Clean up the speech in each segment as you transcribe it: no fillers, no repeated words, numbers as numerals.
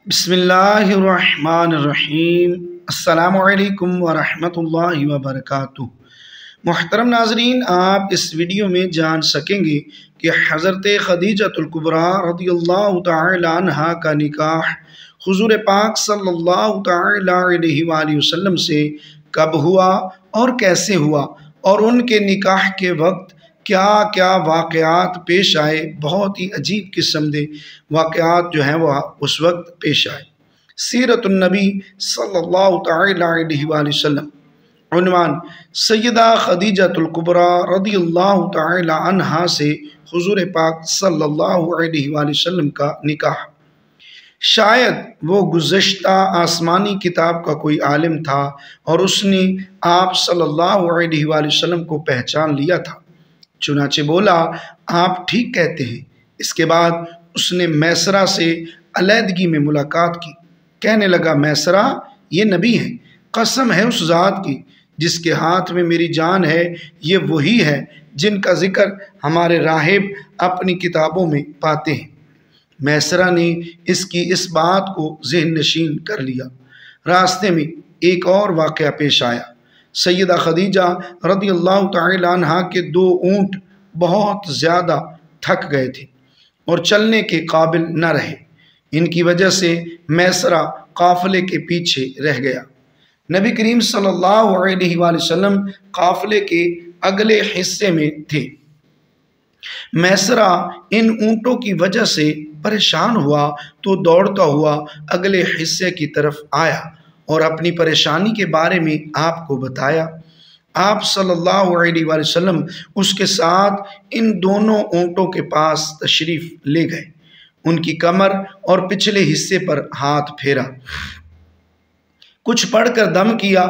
بسم اللہ الرحمن الرحیم۔ السلام علیکم ورحمۃ اللہ وبرکاتہ۔ محترم ناظرین، آپ اس ویڈیو میں جان سکیں گے کہ حضرت خدیجۃ الکبریٰ رضی اللہ تعالی عنہا کا نکاح حضور پاک صلی اللہ تعالی علیہ وآلہ وسلم سے کب ہوا اور کیسے ہوا، اور ان کے نکاح کے وقت کیا کیا واقعات پیش آئے۔ بہت ہی عجیب قسم کے واقعات جو ہیں وہ اس وقت پیش آئے۔ سیرت النبی صلی اللہ تعالی علیہ وآلہ وسلم۔ عنوان: سیدہ خدیجۃ الکبریٰ رضی اللہ تعالی عنہا سے حضور پاک صلی اللہ علیہ وآلہ وسلم کا نکاح۔ شاید وہ گزشتہ آسمانی کتاب کا کوئی عالم تھا اور اس نے آپ صلی اللہ علیہ وآلہ وسلم کو پہچان لیا تھا، چنانچہ بولا، آپ ٹھیک کہتے ہیں۔ اس کے بعد اس نے میسرہ سے علیحدگی میں ملاقات کی۔ کہنے لگا، میسرہ، یہ نبی ہیں، قسم ہے اس ذات کی جس کے ہاتھ میں میری جان ہے، یہ وہی ہے جن کا ذکر ہمارے راہب اپنی کتابوں میں پاتے ہیں۔ میسرہ نے اس کی اس بات کو ذہن نشین کر لیا۔ راستے میں ایک اور واقعہ پیش آیا۔ سیدہ خدیجہ رضی اللہ تعالی عنہا کے 2 اونٹ بہت زیادہ تھک گئے تھے اور چلنے کے قابل نہ رہے۔ ان کی وجہ سے میسرہ قافلے کے پیچھے رہ گیا۔ نبی کریم صلی اللہ علیہ وآلہ وسلم قافلے کے اگلے حصے میں تھے۔ میسرہ ان اونٹوں کی وجہ سے پریشان ہوا تو دوڑتا ہوا اگلے حصے کی طرف آیا اور اپنی پریشانی کے بارے میں آپ کو بتایا۔ آپ صلی اللہ علیہ وآلہ وسلم اس کے ساتھ ان دونوں اونٹوں کے پاس تشریف لے گئے، ان کی کمر اور پچھلے حصے پر ہاتھ پھیرا، کچھ پڑھ کر دم کیا۔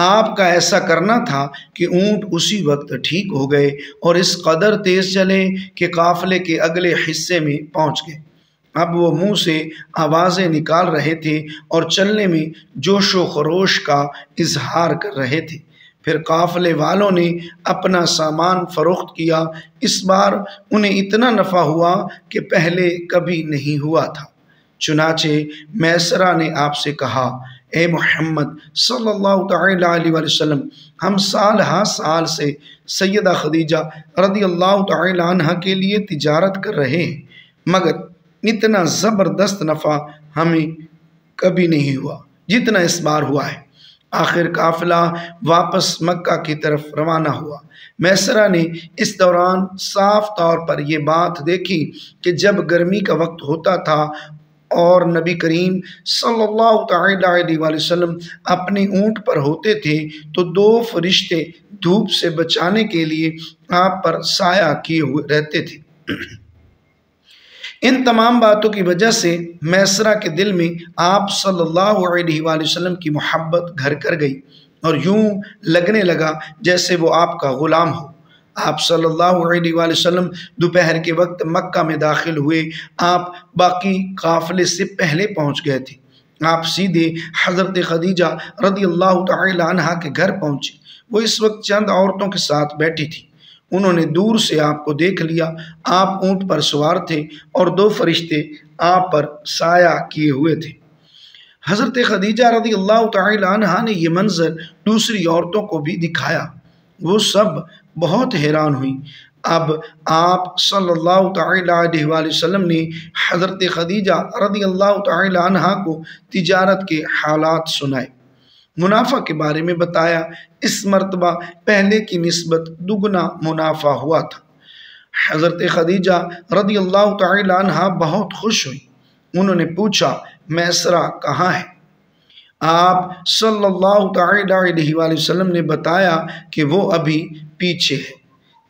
آپ کا ایسا کرنا تھا کہ اونٹ اسی وقت ٹھیک ہو گئے اور اس قدر تیز چلے کہ قافلے کے اگلے حصے میں پہنچ گئے۔ اب وہ منہ سے آوازیں نکال رہے تھے اور چلنے میں جوش و خروش کا اظہار کر رہے تھے۔ پھر قافلے والوں نے اپنا سامان فروخت کیا۔ اس بار انہیں اتنا نفع ہوا کہ پہلے کبھی نہیں ہوا تھا۔ چنانچہ میسرہ نے آپ سے کہا، اے محمد صلی اللہ تعالی علیہ وآلہ وسلم، ہم سال ہا سال سے سیدہ خدیجہ رضی اللہ تعالی عنہ کے لیے تجارت کر رہے ہیں، مگر اتنا زبردست نفع ہمیں کبھی نہیں ہوا جتنا اس بار ہوا ہے۔ آخر قافلہ واپس مکہ کی طرف روانہ ہوا۔ میسرہ نے اس دوران صاف طور پر یہ بات دیکھی کہ جب گرمی کا وقت ہوتا تھا اور نبی کریم صلی اللہ تعالی علیہ وآلہ وسلم اپنی اونٹ پر ہوتے تھے تو 2 فرشتے دھوپ سے بچانے کے لیے آپ پر سایہ کیے ہوئے رہتے تھے۔ ان تمام باتوں کی وجہ سے میسرہ کے دل میں آپ صلی اللہ علیہ وآلہ وسلم کی محبت گھر کر گئی اور یوں لگنے لگا جیسے وہ آپ کا غلام ہو۔ آپ صلی اللہ علیہ وآلہ وسلم دوپہر کے وقت مکہ میں داخل ہوئے۔ آپ باقی قافلے سے پہلے پہنچ گئے تھے۔ آپ سیدھے حضرت خدیجہ رضی اللہ تعالی عنہا کے گھر پہنچے۔ وہ اس وقت چند عورتوں کے ساتھ بیٹھی تھی۔ انہوں نے دور سے آپ کو دیکھ لیا۔ آپ اونٹ پر سوار تھے اور 2 فرشتے آپ پر سایہ کیے ہوئے تھے۔ حضرت خدیجہ رضی اللہ تعالی عنہا نے یہ منظر دوسری عورتوں کو بھی دکھایا۔ وہ سب بہت حیران ہوئی۔ اب آپ صلی اللہ تعالی علیہ وآلہ وسلم نے حضرت خدیجہ رضی اللہ تعالی عنہا کو تجارت کے حالات سنائے، منافع کے بارے میں بتایا۔ اس مرتبہ پہلے کی نسبت دگنا منافع ہوا تھا۔ حضرت خدیجہ رضی اللہ تعالی عنہا بہت خوش ہوئی۔ انہوں نے پوچھا، میسرہ کہاں ہے؟ آپ صلی اللہ تعالی علیہ وآلہ وسلم نے بتایا کہ وہ ابھی پیچھے ہے۔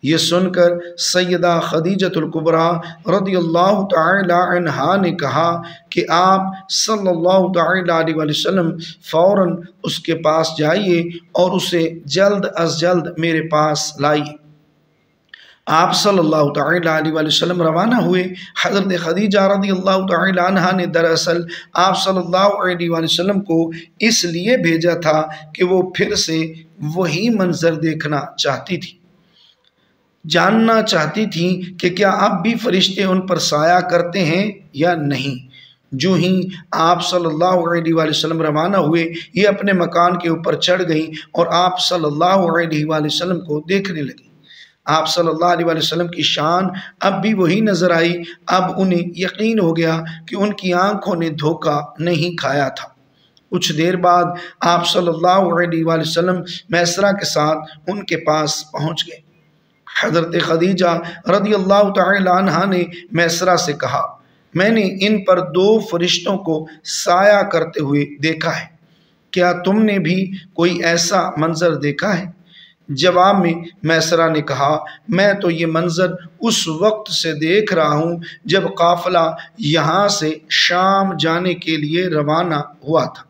یہ سن کر سیدہ خدیجۃ الکبریٰ رضی اللہ تعالی عنہا نے کہا کہ آپ صلی اللہ تعالی علیہ وآلہ وسلم فوراً اس کے پاس جائیے اور اسے جلد از جلد میرے پاس لائیے۔ آپ صلی اللہ تعالی علیہ وآلہ وسلم روانہ ہوئے۔ حضرت خدیجہ رضی اللہ تعالی عنہا نے دراصل آپ صلی اللہ علیہ وآلہ وسلم کو اس لیے بھیجا تھا کہ وہ پھر سے وہی منظر دیکھنا چاہتی تھی، جاننا چاہتی تھیں کہ کیا اب بھی فرشتے ان پر سایہ کرتے ہیں یا نہیں۔ جو ہی آپ صلی اللہ علیہ وآلہ وسلم روانہ ہوئے یہ اپنے مکان کے اوپر چڑھ گئیں اور آپ صلی اللہ علیہ وآلہ وسلم کو دیکھنے لگیں۔ آپ صلی اللہ علیہ وآلہ وسلم کی شان اب بھی وہی نظر آئی۔ اب انہیں یقین ہو گیا کہ ان کی آنکھوں نے دھوکہ نہیں کھایا تھا۔ کچھ دیر بعد آپ صلی اللہ علیہ وآلہ وسلم میسرہ کے ساتھ ان کے پاس پہنچ گئے۔ حضرت خدیجہ رضی اللہ تعالی عنہا نے میسرہ سے کہا، میں نے ان پر 2 فرشتوں کو سایہ کرتے ہوئے دیکھا ہے، کیا تم نے بھی کوئی ایسا منظر دیکھا ہے؟ جواب میں میسرہ نے کہا، میں تو یہ منظر اس وقت سے دیکھ رہا ہوں جب قافلہ یہاں سے شام جانے کے لیے روانہ ہوا تھا۔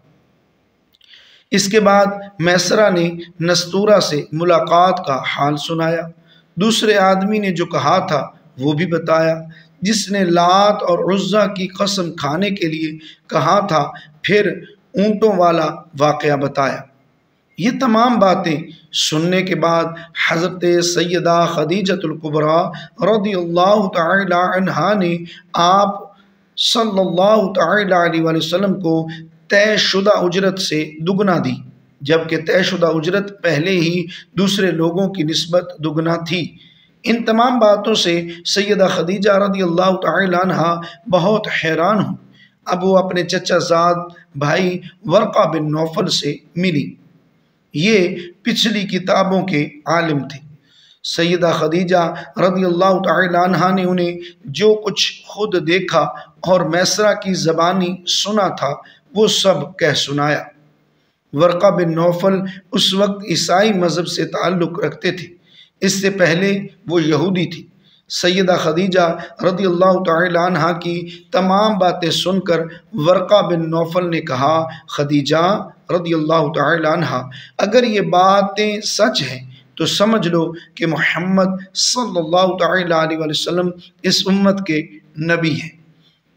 اس کے بعد میسرہ نے نستورہ سے ملاقات کا حال سنایا۔ دوسرے آدمی نے جو کہا تھا وہ بھی بتایا، جس نے لات اور عزیٰ کی قسم کھانے کے لیے کہا تھا، پھر اونٹوں والا واقعہ بتایا۔ یہ تمام باتیں سننے کے بعد حضرت سیدہ خدیجۃ الکبریٰ رضی اللہ تعالی عنہا نے آپ صلی اللہ تعالی علیہ وآلہ وسلم کو طے شدہ اجرت سے دگنا دی، جبکہ طے شدہ اجرت پہلے ہی دوسرے لوگوں کی نسبت دگنا تھی۔ ان تمام باتوں سے سیدہ خدیجہ رضی اللہ تعالی عنہا بہت حیران ہوں۔ اب وہ اپنے چچا زاد بھائی ورقہ بن نوفل سے ملی۔ یہ پچھلی کتابوں کے عالم تھے۔ سیدہ خدیجہ رضی اللہ تعالی عنہا نے انہیں جو کچھ خود دیکھا اور میسرہ کی زبانی سنا تھا وہ سب کہہ سنایا۔ ورقہ بن نوفل اس وقت عیسائی مذہب سے تعلق رکھتے تھے، اس سے پہلے وہ یہودی تھی۔ سیدہ خدیجہ رضی اللہ تعالی عنہا کی تمام باتیں سن کر ورقہ بن نوفل نے کہا، خدیجہ رضی اللہ تعالی عنہا، اگر یہ باتیں سچ ہیں تو سمجھ لو کہ محمد صلی اللہ تعالی علیہ وسلم اس امت کے نبی ہیں۔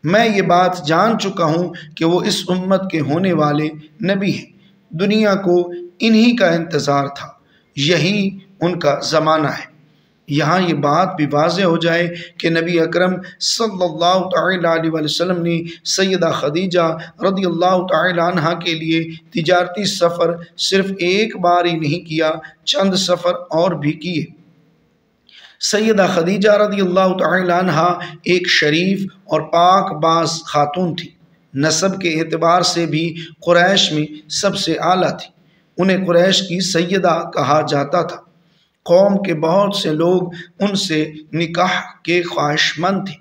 میں یہ بات جان چکا ہوں کہ وہ اس امت کے ہونے والے نبی ہیں۔ دنیا کو انہی کا انتظار تھا، یہی ان کا زمانہ ہے۔ یہاں یہ بات بھی واضح ہو جائے کہ نبی اکرم صلی اللہ تعالی علیہ وسلم نے سیدہ خدیجہ رضی اللہ تعالی عنہا کے لیے تجارتی سفر صرف ایک بار ہی نہیں کیا، چند سفر اور بھی کیے۔ سیدہ خدیجہ رضی اللہ تعالی عنہا ایک شریف اور پاک باز خاتون تھی۔ نسب کے اعتبار سے بھی قریش میں سب سے اعلیٰ تھی۔ انہیں قریش کی سیدہ کہا جاتا تھا۔ قوم کے بہت سے لوگ ان سے نکاح کے خواہش مند تھے۔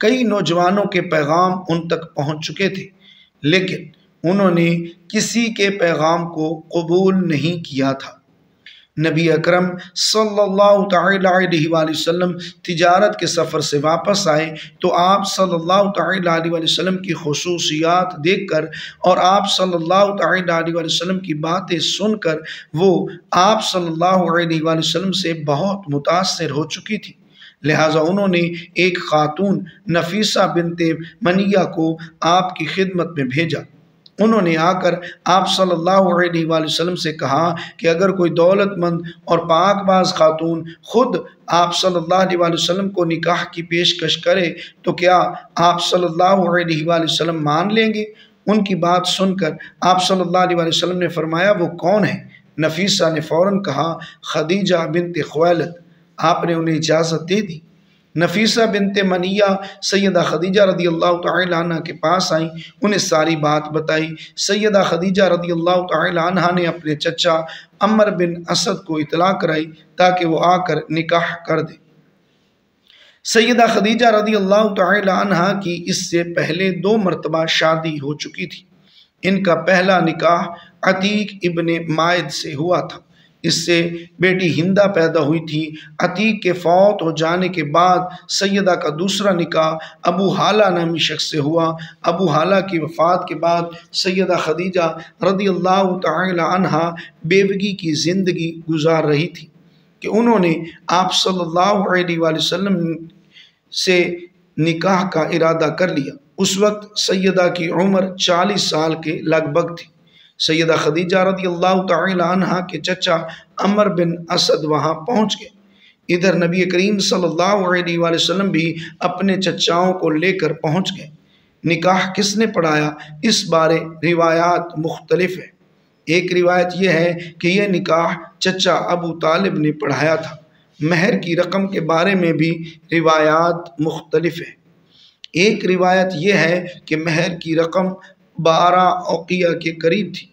کئی نوجوانوں کے پیغام ان تک پہنچ چکے تھے، لیکن انہوں نے کسی کے پیغام کو قبول نہیں کیا تھا۔ نبی اکرم صلی اللہ تعالی علیہ وآلہ وسلم تجارت کے سفر سے واپس آئے تو آپ صلی اللہ تعالی علیہ وآلہ وسلم کی خصوصیات دیکھ کر اور آپ صلی اللہ تعالی علیہ وآلہ وسلم کی باتیں سن کر وہ آپ صلی اللہ علیہ وآلہ وسلم سے بہت متاثر ہو چکی تھی۔ لہٰذا انہوں نے ایک خاتون نفیسہ بنت منیہ کو آپ کی خدمت میں بھیجا۔ انہوں نے آ کر آپ صلی اللہ علیہ وآلہ وسلم سے کہا کہ اگر کوئی دولت مند اور پاک باز خاتون خود آپ صلی اللہ علیہ وآلہ وسلم کو نکاح کی پیشکش کرے تو کیا آپ صلی اللہ علیہ وآلہ وسلم مان لیں گے؟ ان کی بات سن کر آپ صلی اللہ علیہ وآلہ وسلم نے فرمایا، وہ کون ہے؟ نفیسہ نے فوراً کہا، خدیجہ بنت خویلد۔ آپ نے انہیں اجازت دے دی۔ نفیسہ بنت منیہ سیدہ خدیجہ رضی اللہ تعالی عنہ کے پاس آئیں، انہیں ساری بات بتائی۔ سیدہ خدیجہ رضی اللہ تعالی عنہ نے اپنے چچا عمر بن اسد کو اطلاع کرائی تاکہ وہ آ کر نکاح کر دے۔ سیدہ خدیجہ رضی اللہ تعالی عنہ کی اس سے پہلے 2 مرتبہ شادی ہو چکی تھی۔ ان کا پہلا نکاح عتیق ابن مائد سے ہوا تھا، اس سے بیٹی ہندہ پیدا ہوئی تھی۔ عتیق کے فوت ہو جانے کے بعد سیدہ کا دوسرا نکاح ابو حالہ نامی شخص سے ہوا۔ ابو حالہ کی وفات کے بعد سیدہ خدیجہ رضی اللہ تعالی عنہا بیوگی کی زندگی گزار رہی تھی کہ انہوں نے آپ صلی اللہ علیہ وآلہ وسلم سے نکاح کا ارادہ کر لیا۔ اس وقت سیدہ کی عمر 40 سال کے لگ بھگ تھی۔ سیدہ خدیجہ رضی اللہ تعالی عنہا کے چچا عمر بن اسد وہاں پہنچ گئے۔ ادھر نبی کریم صلی اللہ علیہ وآلہ وسلم بھی اپنے چچاؤں کو لے کر پہنچ گئے۔ نکاح کس نے پڑھایا، اس بارے روایات مختلف ہیں۔ ایک روایت یہ ہے کہ یہ نکاح چچا ابو طالب نے پڑھایا تھا۔ مہر کی رقم کے بارے میں بھی روایات مختلف ہیں۔ ایک روایت یہ ہے کہ مہر کی رقم 12 اوقیہ کے قریب تھی۔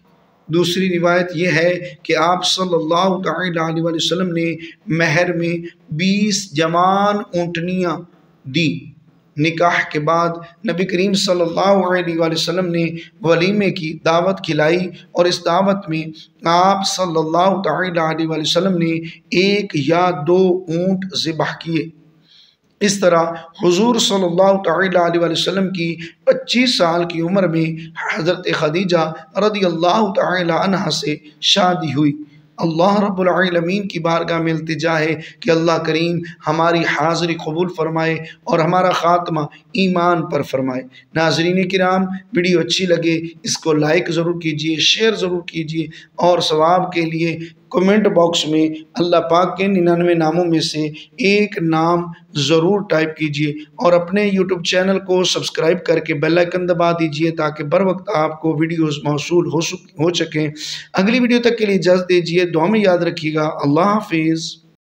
دوسری روایت یہ ہے کہ آپ صلی اللہ تعالی علیہ وسلم نے مہر میں 20 جوان اونٹنیاں دی۔ نکاح کے بعد نبی کریم صلی اللہ علیہ وسلم نے ولیمے کی دعوت کھلائی اور اس دعوت میں آپ صلی اللہ تعالی علیہ وسلم نے 1 یا 2 اونٹ ذبح کیے۔ اس طرح حضور صلی اللہ تعالی علیہ وسلم کی 25 سال کی عمر میں حضرت خدیجہ رضی اللہ تعالی عنہ سے شادی ہوئی۔ اللہ رب العالمین کی بارگاہ میں التجا ہے کہ اللہ کریم ہماری حاضری قبول فرمائے اور ہمارا خاتمہ ایمان پر فرمائے۔ ناظرین کرام، ویڈیو اچھی لگے اس کو لائک ضرور کیجئے، شیئر ضرور کیجئے اور ثواب کے لیے کمنٹ باکس میں اللہ پاک کے 99 ناموں میں سے ایک نام ضرور ٹائپ کیجئے اور اپنے یوٹیوب چینل کو سبسکرائب کر کے بیل آئیکن دبا دیجئے تاکہ بر وقت آپ کو ویڈیوز موصول ہو سکیں۔ اگلی ویڈیو تک کے لیے اجازت دیجئے، دعا میں یاد رکھیے گا۔ اللہ حافظ۔